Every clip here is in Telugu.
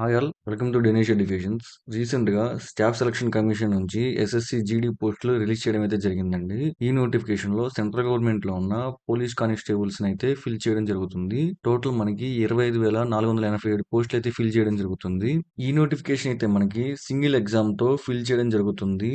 Hi all welcome to డెనిష్ educations. రీసెంట్‌గా స్టాఫ్ సెలక్షన్ కమిషన్ నుంచి ఎస్ఎస్‌సి జీడీ పోస్టులు రిలీజ్ చేయడం అయితే జరిగిందండి. ఈ నోటిఫికేషన్‌లో సెంట్రల్ గవర్నమెంట్‌లో ఉన్న పోలీస్ కానిస్టేబుల్స్‌ని అయితే ఫిల్ చేయడం జరుగుతుంది. టోటల్ మనకి 25,487 పోస్టులు అయితే ఫిల్ చేయడం జరుగుతుంది. ఈ నోటిఫికేషన్ అయితే మనకి సింగిల్ ఎగ్జామ్‌తో ఫిల్ చేయడం జరుగుతుంది.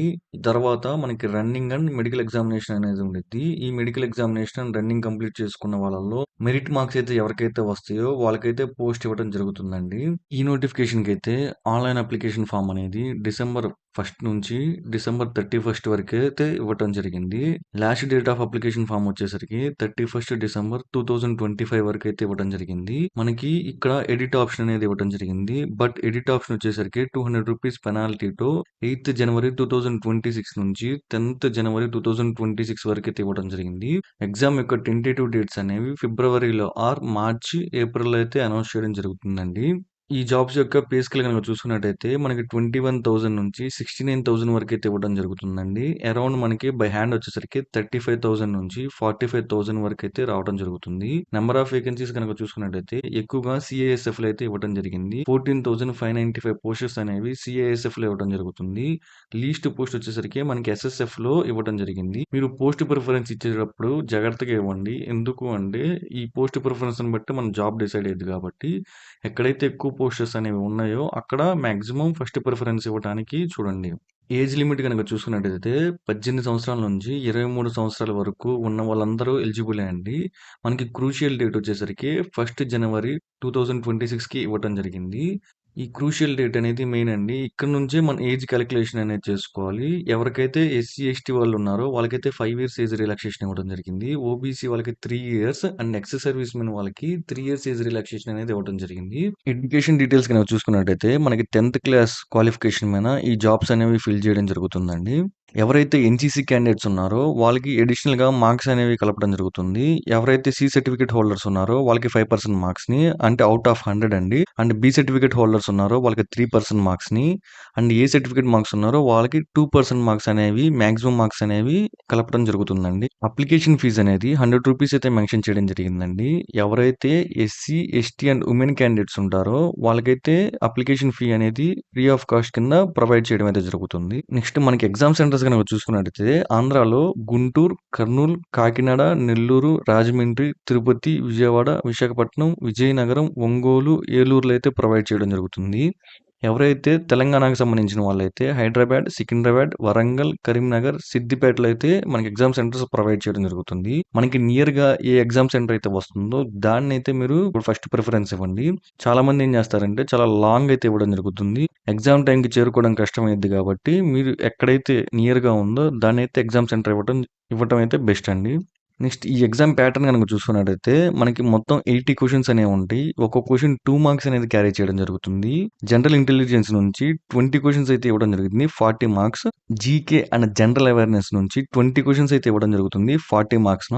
తర్వాత మనకి రన్నింగ్ అండ్ మెడికల్ ఎగ్జామినేషన్ అనేది ఉండిద్ది. ఈ medical examination and running complete చేసుకున్న వాళ్ళలో మెరిట్ మార్క్స్ అయితే ఎవరికైతే వస్తాయో వాళ్ళకైతే పోస్ట్ ఇవ్వడం జరుగుతుందండి. ఈ నోటిఫికేషన్‌కి అయితే ఆన్‌లైన్ అప్లికేషన్ ఫార్మ్ అనేది డిసెంబర్ 1 నుంచి డిసెంబర్ 31 వరకైతే ఇవ్వటం జరిగింది. Last date of application form వచ్చేసరికి 31 డిసెంబర్ 2025 వరకైతే ఇవ్వడం జరిగింది. మనకి ఇక్కడ ఎడిట్ ఆప్షన్ అనేది ఇవ్వడం జరిగింది. బట్ ఎడిట్ ఆప్షన్ వచ్చేసరికి ₹200 పెనాల్టీతో 8థ్ జనవరి 2026 నుంచి 10థ్ జనవరి 2026 వరకైతే ఇవ్వడం జరిగింది. ఎగ్జామ్ యొక్క టెంటేటివ్ డేట్స్ అనేవి ఫిబ్రవరిలో ఆర్ మార్చి, ఏప్రిల్‌లో అయితే అనౌన్స్ చేయడం జరుగుతుందండి. ఈ జాబ్స్ యొక్క పే స్కేల్ గనుక చూసుకున్నట్టయితే మనకి 21,000 నుంచి 69,000 వరకైతే ఇవ్వడం జరుగుతుందండి. అరౌండ్ మనకి బై హ్యాండ్ వచ్చేసరికి 35,000 నుంచి 45,000 వరకైతే రావడం జరుగుతుంది. నెంబర్ ఆఫ్ వేకెన్సీస్ గనుక చూసుకున్నట్టయితే ఎక్కువగా సీఐఎస్ఎఫ్‌లో అయితే ఇవ్వడం జరిగింది. 14,595 పోస్టెస్ అనేవి సీఐఎస్ఎఫ్‌లో ఇవ్వడం జరుగుతుంది. లీస్ట్ పోస్ట్ వచ్చేసరికి మనకి ఎస్ఎస్ఎఫ్‌లో ఇవ్వడం జరిగింది. మీరు పోస్ట్ ప్రిఫరెన్స్ ఇచ్చేటప్పుడు జాగ్రత్తగా ఇవ్వండి. ఎందుకు అంటే ఈ పోస్ట్ ప్రిఫరెన్స్‌ని బట్టి మన జాబ్ డిసైడ్ అయ్యిద్ది కాబట్టి ఎక్కడైతే ఎక్కువ పోస్టర్స్ అనేవి ఉన్నాయో అక్కడ మాక్సిమం ఫస్ట్ ప్రిఫరెన్స్ ఇవ్వడానికి చూడండి. ఏజ్ లిమిట్ గనక చూసుకున్నట్టయితే 18 సంవత్సరాల నుంచి 23 సంవత్సరాల వరకు ఉన్న వాళ్ళందరూ ఎలిజిబులే అండి. మనకి క్రూషియల్ డేట్ వచ్చేసరికి 1 జనవరి 2026కి ఇవ్వటం జరిగింది. ఈ క్రూషియల్ డేట్ అనేది మెయిన్ అండి. ఇక్కడ నుంచే మన ఏజ్ కాలిక్యులేషన్ అనేది చేసుకోవాలి. ఎవరికైతే ఎస్సీ, ఎస్టీ వాళ్ళు ఉన్నారో వాళ్ళకైతే 5 ఇయర్స్ ఏజ్ రిలాక్సేషన్ ఇవ్వడం జరిగింది. ఓబీసీ వాళ్ళకి 3 years and ex service men వాళ్ళకి 3 ఇయర్స్ ఏజ్ రిలాక్సేషన్ అనేది ఇవ్వడం జరిగింది. ఎడ్యుకేషన్ డీటెయిల్స్ గనక చూసుకున్నట్టయితే మనకి 10థ్ క్లాస్ క్వాలిఫికేషన్ మీద ఈ జాబ్స్ అనేవి ఫిల్ చేయడం జరుగుతుందండి. ఎవరైతే ఎన్‌సీసీ క్యాండిడేట్స్ ఉన్నారో వాళ్ళకి అడిషనల్‌గా మార్క్స్ అనేవి కలపడం జరుగుతుంది. ఎవరైతే సి సర్టిఫికేట్ హోల్డర్స్ ఉన్నారో వాళ్ళకి 5% మార్క్స్‌ని అంటే ఔట్ ఆఫ్ 100 అండి. అండ్ బి సర్టిఫికేట్ హోల్డర్స్ ఉన్నారో వాళ్ళకి 3% మార్క్స్‌ని అండ్ ఏ సర్టిఫికేట్ మార్క్స్ ఉన్నారో వాళ్ళకి 2% మార్క్స్ అనేవి మాక్సిమం మార్క్స్ అనేవి కలపడం జరుగుతుందండి. అప్లికేషన్ ఫీజ్ అనేది ₹100 అయితే మెన్షన్ చేయడం జరిగిందండి. ఎవరైతే SC, ST and women candidates ఉంటారో వాళ్ళకైతే అప్లికేషన్ ఫీ అనేది ఫ్రీ ఆఫ్ కాస్ట్ కింద ప్రొవైడ్ చేయడం అయితే జరుగుతుంది. నెక్స్ట్ మనకి ఎగ్జామ్ సెంటర్స్ గనక చూసుకున్నట్టయితే ఆంధ్రాలో గుంటూరు, కర్నూలు, కాకినాడ, నెల్లూరు, రాజమండ్రి, తిరుపతి, విజయవాడ, విశాఖపట్నం, విజయనగరం, ఒంగోలు, ఏలూరులో అయితే ప్రొవైడ్ చేయడం జరుగుతుంది. ఎవరైతే తెలంగాణకు సంబంధించిన వాళ్ళైతే హైదరాబాద్, సికింద్రాబాద్, వరంగల్, కరీంనగర్, సిద్దిపేటలో అయితే మనకి ఎగ్జామ్ సెంటర్స్ ప్రొవైడ్ చేయడం జరుగుతుంది. మనకి నియర్‌గా ఏ ఎగ్జామ్ సెంటర్ అయితే వస్తుందో దాన్నైతే మీరు ఫస్ట్ ప్రిఫరెన్స్ ఇవ్వండి. చాలామంది ఏం చేస్తారంటే చాలా లాంగ్ అయితే ఇవ్వడం జరుగుతుంది. ఎగ్జామ్ టైంకి చేరుకోవడం కష్టమైద్ది కాబట్టి మీరు ఎక్కడైతే నియర్‌గా ఉందో దాన్నైతే ఎగ్జామ్ సెంటర్ ఇవ్వటం అయితే బెస్ట్ అండి. నెక్స్ట్ ఈ ఎగ్జామ్ ప్యాటర్న్ గనుక చూసుకున్నట్టయితే మనకి మొత్తం 80 క్వెషన్స్ అనేవి ఉంటాయి. ఒక్కో క్వెషన్ 2 మార్క్స్ అనేది క్యారీ చేయడం జరుగుతుంది. జనరల్ ఇంటెలిజెన్స్ నుంచి 20 క్వెషన్స్ అయితే ఇవ్వడం జరుగుతుంది. 40 marks. GK and general awareness నుంచి 20 క్వెషన్స్ అయితే ఇవ్వడం జరుగుతుంది. 40 మార్క్స్‌న.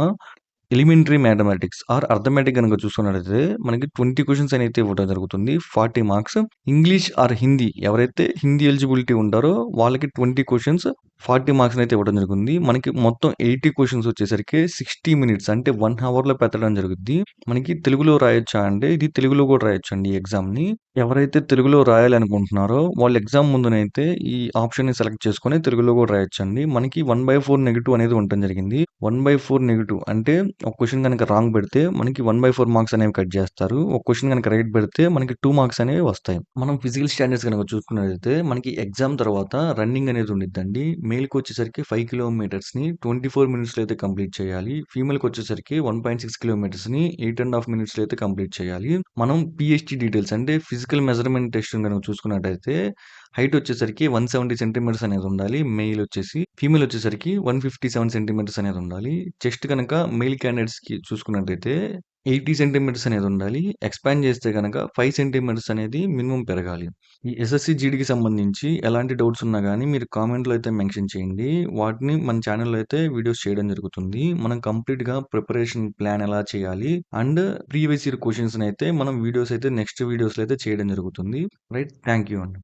ఎలిమెంటరీ మ్యాథమెటిక్స్ ఆర్ అర్థమెటిక్ గనుక చూసుకున్నట్టయితే మనకి 20 క్వెషన్స్ అయితే ఇవ్వడం జరుగుతుంది. 40 మార్క్స్. ఇంగ్లీష్ ఆర్ హిందీ ఎవరైతే హిందీ ఎలిజిబిలిటీ ఉంటారో వాళ్ళకి 20 క్వెషన్స్ 40 మార్క్స్ అయితే ఇవ్వడం జరుగుతుంది. మనకి మొత్తం 80 క్వెషన్స్ వచ్చేసరికి 60 మినిట్స్ అంటే 1 అవర్‌లో పెట్టడం జరుగుద్ది. మనకి తెలుగులో రాయొచ్చా అంటే ఇది తెలుగులో కూడా రాయొచ్చండి ఈ ఎగ్జామ్‌ని. ఎవరైతే తెలుగులో రాయాలనుకుంటున్నారో వాళ్ళు ఎగ్జామ్ ముందునైతే ఈ ఆప్షన్‌ని సెలెక్ట్ చేసుకొని తెలుగులో కూడా రాయొచ్చండి. మనకి 1/4 నెగెటివ్ అనేది ఉండటం జరిగింది. 1/4 నెగెటివ్ అంటే ఒక క్వెషన్ గనక రాంగ్ పెడితే మనకి 1/4 మార్క్స్ అనేవి కట్ చేస్తారు. ఒక క్వెషన్ గనక రైట్ పెడితే మనకి 2 మార్క్స్ అనేవి వస్తాయి. మనం ఫిజికల్ స్టాండర్డ్స్ గనక చూసుకున్నట్టయితే మనకి ఎగ్జామ్ తర్వాత రన్నింగ్ అనేది ఉండిద్దండి. మేల్‌కి వచ్చేసరికి 5 కిలోమీటర్స్‌ని 24 మినిట్స్‌లో అయితే కంప్లీట్ చేయాలి. ఫీమేల్‌కి వచ్చేసరికి 1.6 కిలోమీటర్స్‌ని 8 ½ మినిట్స్‌లో అయితే కంప్లీట్ చేయాలి. మనం పీహెచ్‌టీ డీటెయిల్స్ అంటే ఫిజికల్ మెజర్‌మెంట్ టెస్ట్ గనక చూసుకున్నట్టయితే హైట్ వచ్చేసరికి 170 సెంటీమీటర్స్ అనేది ఉండాలి. మెయిల్ వచ్చేసి. ఫీమేల్ వచ్చేసరికి 157 సెంటీమీటర్స్ అనేది ఉండాలి. చెస్ట్ గనక మెయిల్ క్యాండిడేట్స్‌కి చూసుకున్నట్టయితే 80 సెంటీమీటర్స్ అనేది ఉండాలి. ఎక్స్‌పాండ్ చేస్తే గనక 5 సెంటీమీటర్స్ అనేది మినిమమ్ పెరగాలి. ఈ ఎస్ఎస్‌సి జీడీకి సంబంధించి ఎలాంటి డౌట్స్ ఉన్నా గానీ మీరు కామెంట్‌లో అయితే మెన్షన్ చేయండి. వాటిని మన ఛానెల్‌లో అయితే వీడియోస్ చేయడం జరుగుతుంది. మనం కంప్లీట్‌గా ప్రిపరేషన్ ప్లాన్ ఎలా చేయాలి అండ్ ప్రీవియస్ ఇయర్ క్వెషన్స్‌నైతే మనం వీడియోస్ అయితే నెక్స్ట్ వీడియోస్‌లో అయితే చేయడం జరుగుతుంది. రైట్. థాంక్ యూ అండి.